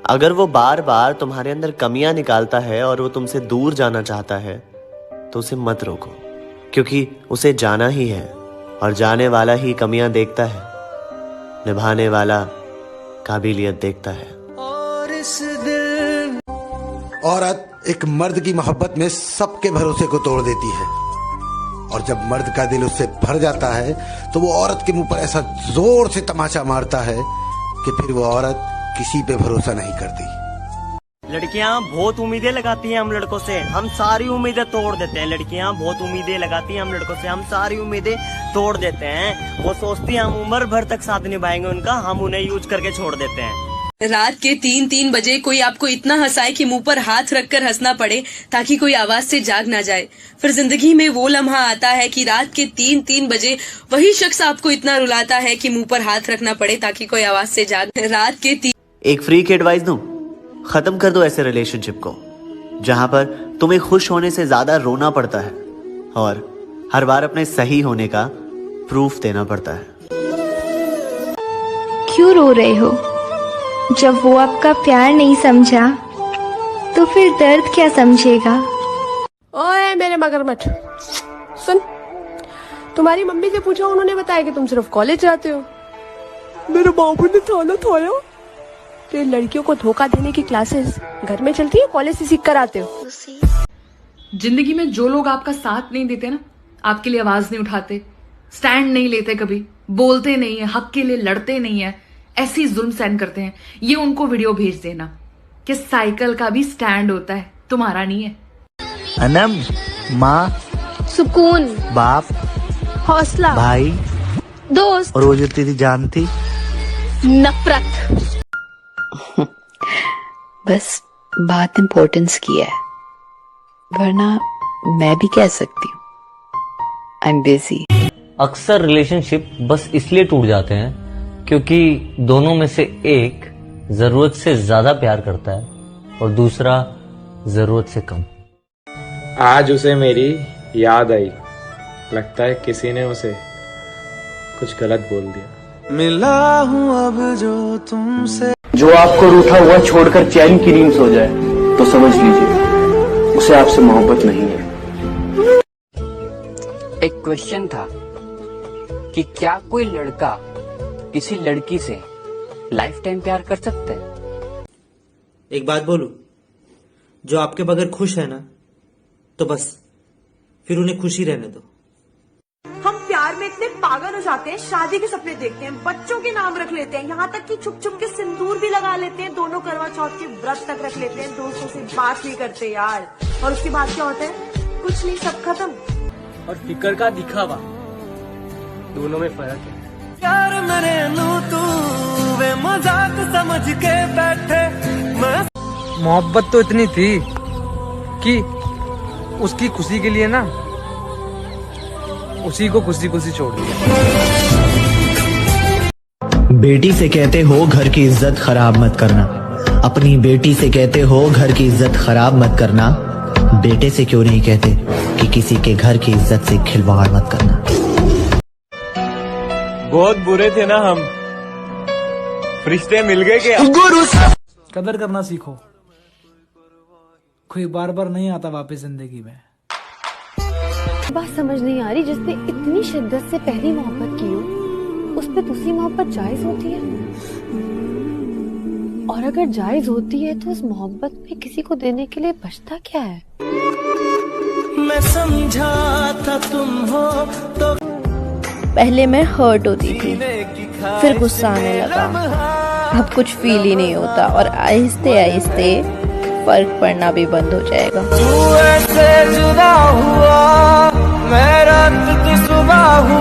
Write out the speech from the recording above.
अगर वो बार बार तुम्हारे अंदर कमियां निकालता है और वो तुमसे दूर जाना चाहता है तो उसे मत रोको, क्योंकि उसे जाना ही है और जाने वाला ही कमियां देखता है, निभाने वाला काबिलियत देखता है। और इस दिल औरत एक मर्द की मोहब्बत में सबके भरोसे को तोड़ देती है, और जब मर्द का दिल उससे भर जाता है तो वो औरत के मुंह पर ऐसा जोर से तमाचा मारता है कि फिर वो औरत किसी पे भरोसा नहीं करती। लड़कियां बहुत उम्मीदें लगाती हैं हम लड़कों से, हम सारी उम्मीदें तोड़ देते हैं। लड़कियां बहुत उम्मीदें लगाती हैं हम लड़कों से, हम सारी उम्मीदें तोड़ देते हैं। वो सोचती हैं हम उम्र भर तक साथ निभाएंगे उनका, हम उन्हें यूज करके छोड़ देते हैं। रात के 3-3 बजे कोई आपको इतना हंसाए कि मुंह पर हाथ रखकर हंसना पड़े ताकि कोई आवाज से जाग ना जाए। फिर जिंदगी में वो लम्हा आता है कि रात के 3-3 बजे वही शख्स आपको इतना रुलाता है कि मुंह पर हाथ रखना पड़े ताकि कोई आवाज से जाग। रात के एक फ्री की एडवाइस दूं, खत्म कर दो ऐसे रिलेशनशिप को जहां पर तुम्हें खुश होने से ज्यादा रोना पड़ता है और हर बार अपने सही होने का प्रूफ देना पड़ता है। क्यों रो रहे हो? जब वो आपका प्यार नहीं समझा तो फिर दर्द क्या समझेगा? ओए मेरे मगरमच्छ, सुन, तुम्हारी मम्मी से पूछो, उन्होंने बताया कि तुम सिर्फ कॉलेज जाते हो। मेरे बाबू ने थाना थाया तो लड़कियों को धोखा देने की क्लासेस घर में चलती है, कॉलेज से सीख कर आते हो। जिंदगी में जो लोग आपका साथ नहीं देते ना, आपके लिए आवाज नहीं उठाते, स्टैंड नहीं लेते, कभी बोलते नहीं है, हक के लिए लड़ते नहीं है, ऐसी जुल्म सहन करते हैं, ये उनको वीडियो भेज देना कि साइकिल का भी स्टैंड होता है, तुम्हारा नहीं है। अनम, माँ, सुकून, बाप, हौसला, भाई, दोस्त और वो जो तेरी जान थी, नफरत। बस बात इम्पोर्टेंस की है, वरना मैं भी कह सकती हूँ आई एम बिजी। अक्सर रिलेशनशिप बस इसलिए टूट जाते हैं क्योंकि दोनों में से एक जरूरत से ज्यादा प्यार करता है और दूसरा जरूरत से कम। आज उसे मेरी याद आई, लगता है किसी ने उसे कुछ गलत बोल दिया। मिला हूँ अब जो तुमसे। जो आपको रूठा हुआ छोड़कर चैन की नींद सो जाए तो समझ लीजिए उसे आपसे मोहब्बत नहीं है। एक क्वेश्चन था कि क्या कोई लड़का किसी लड़की से लाइफ टाइम प्यार कर सकता है? एक बात बोलूं, जो आपके बगैर खुश है ना, तो बस फिर उन्हें खुशी रहने दो। हम प्यार में इतने पागल हो जाते हैं, शादी के सपने देखते हैं, बच्चों के नाम रख लेते हैं, यहाँ तक कि छुप छुप के सिंदूर भी लगा लेते हैं, दोनों करवा चौथ के व्रत तक रख लेते हैं, दोस्तों से बात नहीं करते यार। और उसके बाद क्या होता है? कुछ नहीं, सब खत्म। और फिक्र का दिखावा, दोनों में फर्क है। यार मैंने तू वे मजाक समझ के बैठे। मोहब्बत तो इतनी थी कि उसकी खुशी के लिए ना उसी को खुशी खुशी छोड़ दिया। बेटी से कहते हो घर की इज्जत खराब मत करना, अपनी बेटी से कहते हो घर की इज्जत खराब मत करना, बेटे से क्यों नहीं कहते कि किसी के घर की इज्जत से खिलवाड़ मत करना। बहुत बुरे थे ना हम, फरिश्ते मिल गए क्या? कदर करना सीखो, कोई बार बार नहीं आता वापस जिंदगी में। बात समझ नहीं आ रही, जिसने इतनी शिद्दत से पहली मोहब्बत की हो उस पे दूसरी मोहब्बत जायज होती है? और अगर जायज होती है तो उस मोहब्बत में किसी को देने के लिए बचता क्या है? मैं समझा था तुम हो तो। पहले मैं हर्ट होती थी, फिर गुस्सा आने लगा, अब कुछ फील ही नहीं होता और आहिस्ते आहिस्ते फर्क पड़ना भी बंद हो जाएगा। तू ऐसे जुदा हुआ, मैं रात की सुबह हूँ।